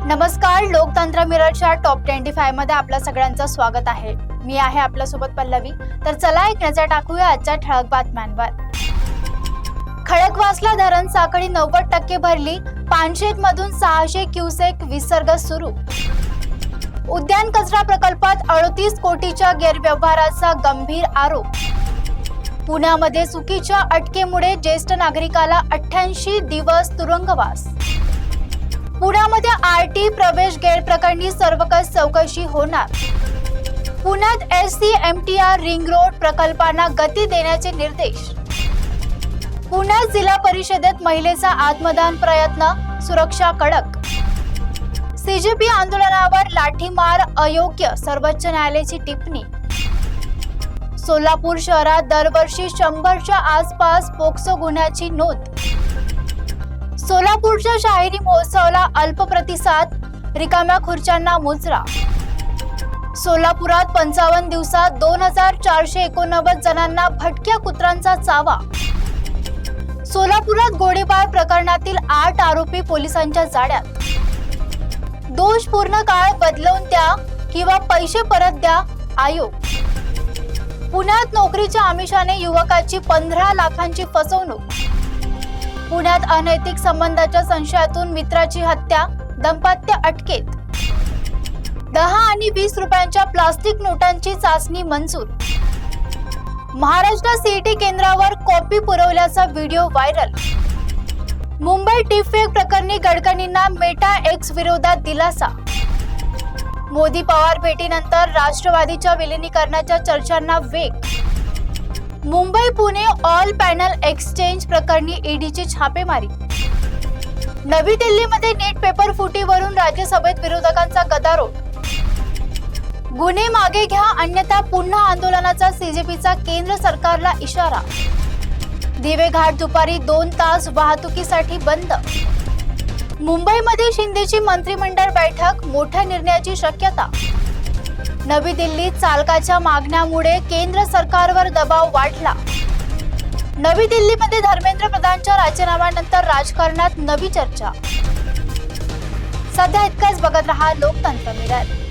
नमस्कार, लोकतंत्र मिररच्या टॉप 25 मध्ये आपल्या सगळ्यांचं स्वागत आहे। मी आहे आपल्यासोबत पल्लवी। तर चला एक नजर टाकूया आजच्या ठळक बातम्यांवर। खडकवासला धरण साखळी 90% भरली, पानशेत मधून 600 क्युसेक विसर्ग सुरू। उद्यान कचरा प्रकल्पात 38 कोटीच्या गैरव्यवहाराचा गंभीर आरोप। पुण्यामध्ये चुकीच्या अटकेमुळे ज्येष्ठ नागरिकाला 88 दिवस तुरुंगवास। पुण्यामध्ये आरटी प्रवेश गैरप्रकरणी सर्वकष चौकशी होणार। पुण्यात SCMTR रिंग रोड प्रकल्पांना गती देण्याचे निर्देश। पुण्यात जिल्हा परिषदेत महिलेचा आत्मदान प्रयत्न, सुरक्षा कडक। CJP आंदोलनावर लाठीमार अयोग्य, सर्वोच्च न्यायालयाची टिप्पणी। सोलापूर शहरात दरवर्षी 100च्या आसपास पोक्सो गुन्ह्याची नोंद। सोलापूरच्या शाहिरी महोत्सवाला अल्प प्रतिसाद, रिकाम्या खुर्च्यांना मुजरा। सोलापुरात 55 दिवसात 2489 जणांना भटक्या कुत्र्यांचा चावा। सोलापुरात गोळीबार प्रकरणातील 8 आरोपी पोलिसांच्या जाळ्यात। दोष पूर्ण काळ बदलवून द्या किंवा पैसे परत द्या, आयोग। पुण्यात नोकरीच्या आमिषाने युवकाची 15 लाखांची फसवणूक। पुण्यात अनैतिक संबंधाच्या संशयातून मित्राची हत्या, दाम्पत्य अटकेत। 10 आणि 20 रुपयांच्या प्लास्टिक नोटांची चाचणी मंजूर। महाराष्ट्र CET केंद्रावर कॉपी पुरवल्याचा व्हिडिओ व्हायरल। मुंबई डिफेक प्रकरणी गडकरींना मेटा एक्स विरोधात दिलासा। मोदी पवार भेटीनंतर राष्ट्रवादीच्या विलिनीकरणाच्या चर्चांना वेग। Mumbai Pune all panel exchange प्रकरणी ईडीची छापेमारी। नवी दिल्लीमध्ये नेट पेपर फुटीवरून राज्यसभेत विरोधकांचा गदारोळ। गुन्हे मागे घ्या अन्यथा पुन्हा आंदोलनाचा CJPचा केंद्र सरकारला इशारा। दिवे घाट दुपारी 2 तास वाहतुकीसाठी बंद। मुंबईमध्ये शिंदेची मंत्रिमंडळ बैठक, मोठ्या निर्णयाची शक्यता। नवी दिल्लीत चालकाच्या मागण्यामुळे केंद्र सरकारवर दबाव वाढला। नवी दिल्लीमध्ये धर्मेंद्र प्रधानच्या राजीनाम्यानंतर राजकारणात नवी चर्चा। सध्या इतकंच, बघत रहा लोकतंत्र मिरर।